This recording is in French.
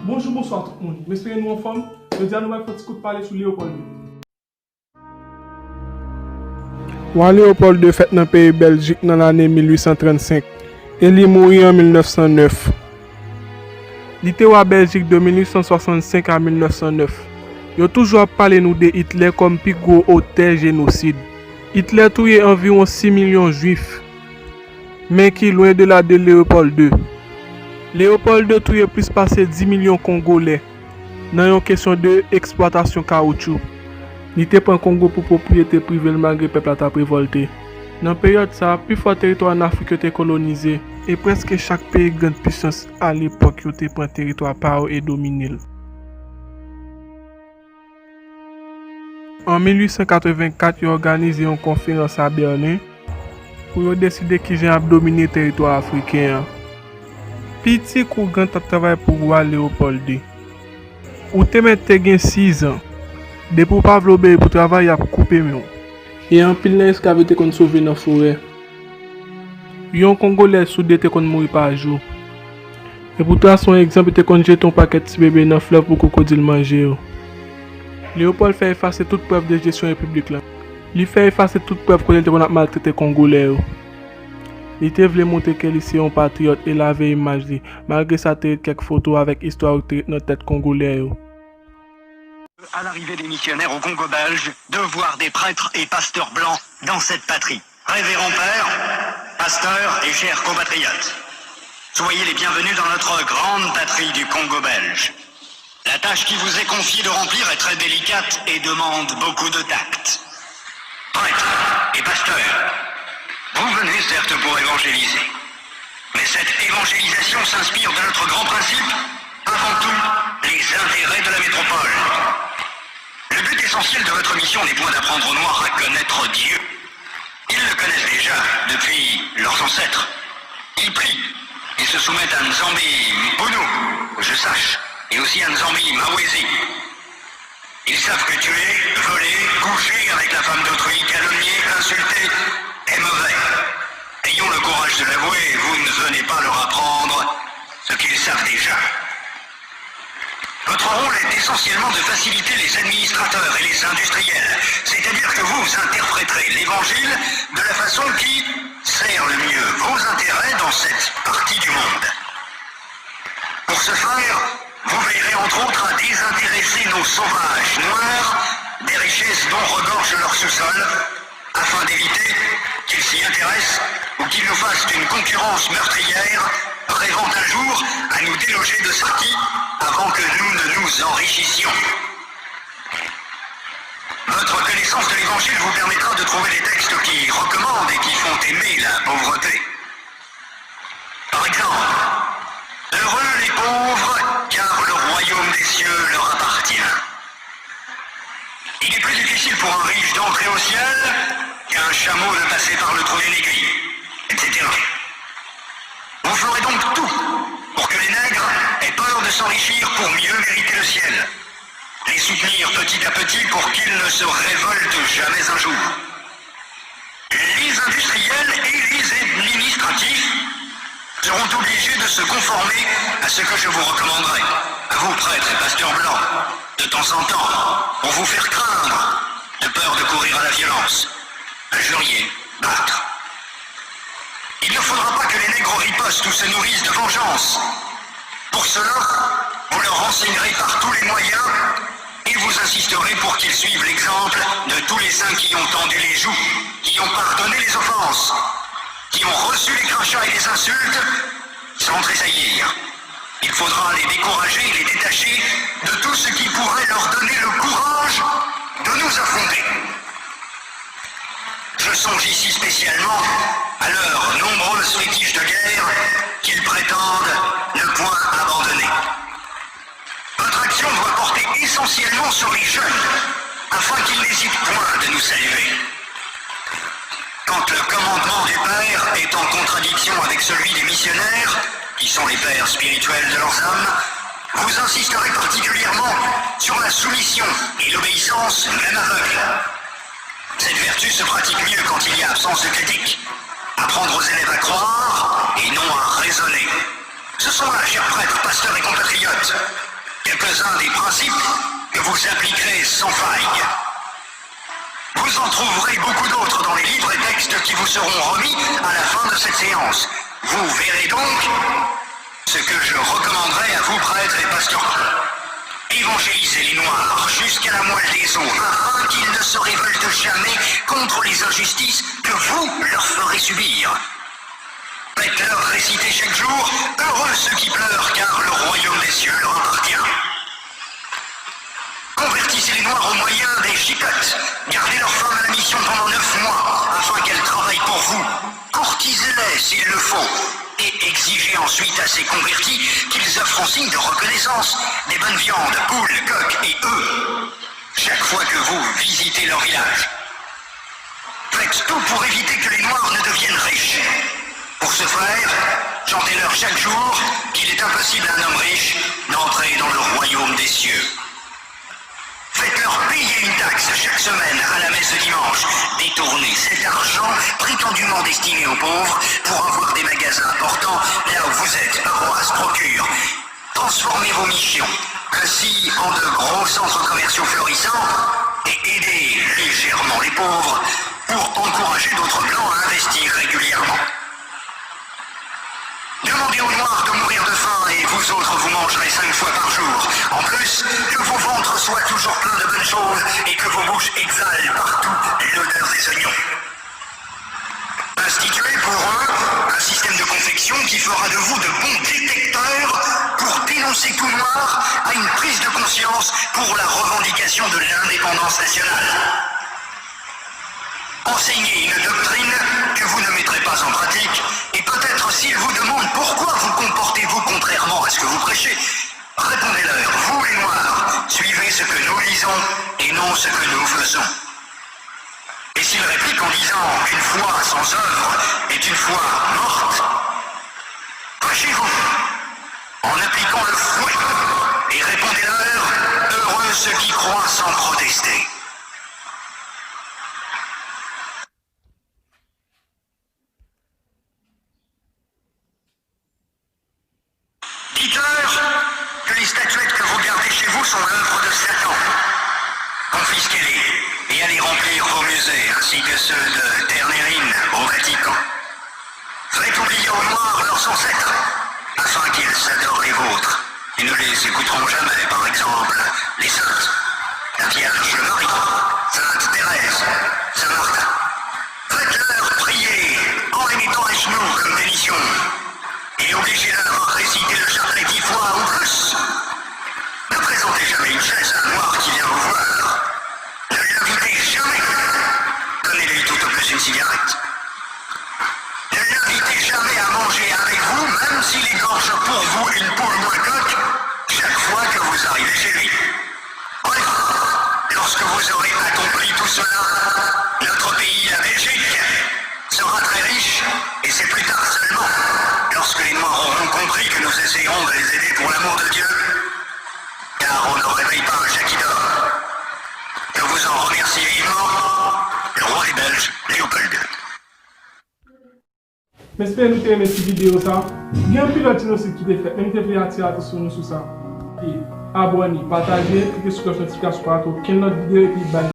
Bonjour, bonsoir tout le monde. J'espère nous en forme. Je dis à nous un petit coup de parler sur Léopold II. Léopold II fait dans le pays Belgique dans l'année 1835 et il est mort en 1909. Il était à Belgique de 1865 à 1909. Il a toujours parlé nous de Hitler comme plus gros auteur génocide. Hitler a tué environ 6 millions de juifs, mais qui est loin de la de Léopold II. Léopold II tué plus passé 10 millions de Congolais dans une question de exploitation caoutchouc. Il était pas un Congo pour propriété privée malgré le peuple a révolté. Dans la période ça, plus fort territoire en Afrique était colonisé et presque chaque pays grande puissance à l'époque était pris un territoire par eux et dominé. En 1884, il a organisé une conférence à Berlin pour décider qui vient dominer le territoire africain. Petit ou grand travail pour roi Léopold II. Ou te mette 6 ans. De pour pas vlober pour travailler à couper mieux. Et en pile esclave te kon sauver dans forêt. Yon Congolais soudé te kon mourir par jour. Et pour toi son exemple te kon jeter ton paquet de bébé dans fleuve pour crocodile manger. Léopold fait effacer toute preuve de gestion république là. Il fait effacer toute preuve qu'on était maltraité Congolais. Il te voulait montrer qu'il est un patriote et laver image li. Malgré ça, il y a quelques photos avec histoire de notre tête congolais. À l'arrivée des missionnaires au Congo belge, de voir des prêtres et pasteurs blancs dans cette patrie. Révérend père, pasteurs et chers compatriotes, soyez les bienvenus dans notre grande patrie du Congo belge. La tâche qui vous est confiée de remplir est très délicate et demande beaucoup de tact. Prêtres et pasteurs, vous venez certes pour évangéliser, mais cette évangélisation s'inspire de notre grand principe, avant tout, les intérêts de la métropole. Le but essentiel de votre mission n'est point d'apprendre aux Noirs à connaître Dieu. Ils le connaissent déjà depuis leurs ancêtres. Ils prient et se soumettent à Nzambi Mpunu, que je sache, et aussi à Nzambi Mawezi. Ils savent que tuer, voler, coucher avec la femme d'autrui, calomnier, insulter est mauvais. Ayons le courage de l'avouer, vous ne venez pas leur apprendre ce qu'ils savent déjà. Votre rôle est essentiellement de faciliter les administrateurs et les industriels, c'est-à-dire que vous interpréterez l'évangile de la façon qui sert le mieux vos intérêts dans cette partie du monde. Pour ce faire, vous veillerez entre autres à désintéresser nos sauvages noirs des richesses dont regorge leur sous-sol, afin d'éviter qu'ils s'y intéressent ou qu'ils nous fassent une concurrence meurtrière, rêvant un jour à nous déloger de Sarki avant que nous ne nous enrichissions. Votre connaissance de l'Évangile vous permettra de trouver des textes qui recommandent et qui font aimer la pauvreté. Par exemple, heureux les pauvres, car le royaume des cieux leur appartient. Il est plus difficile pour un riche d'entrer au ciel qu'un chameau de passer par le trou d'une aiguille, etc. Vous ferez donc tout pour que les nègres aient peur de s'enrichir pour mieux mériter le ciel. Les soutenir petit à petit pour qu'ils ne se révoltent jamais un jour. Les industriels et les administratifs seront obligés de se conformer à ce que je vous recommanderai, à vous prêtres et pasteurs blancs, de temps en temps, pour vous faire craindre, de peur de courir à la violence, injurier, battre. Il ne faudra pas que les nègres ripostent ou se nourrissent de vengeance. Pour cela, vous leur renseignerez par tous les moyens et vous insisterez pour qu'ils suivent l'exemple de tous les saints qui ont tendu les joues, qui ont pardonné les offenses, qui ont reçu les crachats et les insultes sans tressaillir. Il faudra les décourager et les détacher de tout ce qui pourrait leur donner le courage de nous affronter. Je songe ici spécialement à leurs nombreuses fétiches de guerre qu'ils prétendent ne point abandonner. Votre action doit porter essentiellement sur les jeunes, afin qu'ils n'hésitent point de nous saluer. Quand le commandement du Père est en contradiction avec celui des missionnaires, qui sont les pères spirituels de leurs âmes, vous insisterez particulièrement sur la soumission et l'obéissance même aveugle. Cette vertu se pratique mieux quand il y a absence de critique. Apprendre aux élèves à croire et non à raisonner. Ce sont là, chers prêtres, pasteurs et compatriotes, quelques-uns des principes que vous appliquerez sans faille. Vous en trouverez beaucoup d'autres dans les livres et textes qui vous seront remis à la fin de cette séance. Vous verrez donc ce que je recommanderais à vous, prêtres et pasteurs. Évangélisez les Noirs jusqu'à la moelle des os, afin qu'ils ne se révoltent jamais contre les injustices que vous leur ferez subir. Faites-leur réciter chaque jour, heureux ceux qui pleurent, car le royaume des cieux leur appartient. Convertissez les Noirs au moyen des chicottes. Gardez leurs femmes à la mission pendant 9 mois, afin qu'elles travaillent pour vous. Courtisez-les s'il le faut, et exigez ensuite à ces convertis qu'ils offrent en signe de reconnaissance des bonnes viandes, poules, coqs et œufs, chaque fois que vous visitez leur village. Faites tout pour éviter que les Noirs ne deviennent riches. Pour ce faire, chantez-leur chaque jour qu'il est impossible à un homme riche d'entrer dans le royaume des cieux. Faites-leur payer une taxe chaque semaine à la messe de dimanche. Détournez cet argent prétendument destiné aux pauvres pour avoir des magasins importants là où vous êtes, paroisse, procure. Transformez vos missions ainsi en de gros centres commerciaux florissants et aidez légèrement les pauvres pour encourager d'autres blancs à investir régulièrement. Demandez aux Noirs de mourir de faim et vous autres vous mangerez 5 fois par jour. En plus, que vos ventres soient toujours pleins de bonnes choses et que vos bouches exhalent partout l'odeur des oignons. Instituez pour eux un système de confection qui fera de vous de bons détecteurs pour dénoncer tout Noir à une prise de conscience pour la revendication de l'indépendance nationale. Enseignez une doctrine que vous ne mettrez pas en pratique, et peut-être s'ils vous demandent pourquoi vous comportez-vous contrairement à ce que vous prêchez, répondez-leur, vous les Noirs, suivez ce que nous lisons et non ce que nous faisons. Et s'ils répliquent en disant qu'une foi sans œuvre est une foi morte, prêchez-vous en appliquant le fouet et répondez-leur, heureux ceux qui croient sans protester. Dites-leur que les statuettes que vous gardez chez vous sont l'œuvre de Satan. Confisquez-les et allez remplir vos musées ainsi que ceux de Ternérine au Vatican. Faites oublier aux Noirs leurs ancêtres afin qu'ils s'adorent les vôtres et ne les écouteront jamais, par exemple, les saintes, la Vierge Marie, Sainte Thérèse, Saint Martin. Faites-leur prier en les mettant à genoux comme bénition. Et obligez-leur à réciter le chapelet 10 fois ou plus. Ne présentez jamais une chaise à un Noir qui vient vous voir. Ne l'invitez jamais. Donnez-lui tout au plus une cigarette. Ne l'invitez jamais à manger avec vous, même s'il égorge pour vous une poule ou un coq, chaque fois que vous arrivez chez lui. Bref, lorsque vous aurez accompli tout cela, notre pays, la Belgique, sera très riche, et c'est plus tard seulement, lorsque les Noirs auront compris que nous essayerons de les aider pour l'amour de Dieu, car on ne réveille pas un chat qui dort. Je vous en remercie vivement, le roi des Belges, Léopold II. J'espère que vous avez aimé cette vidéo. Il y a un pilote qui fait, même si vous attirer attention sur ça. Et abonnez, partagez, cliquez sur la notification pour aucune autre vidéo et puis bye.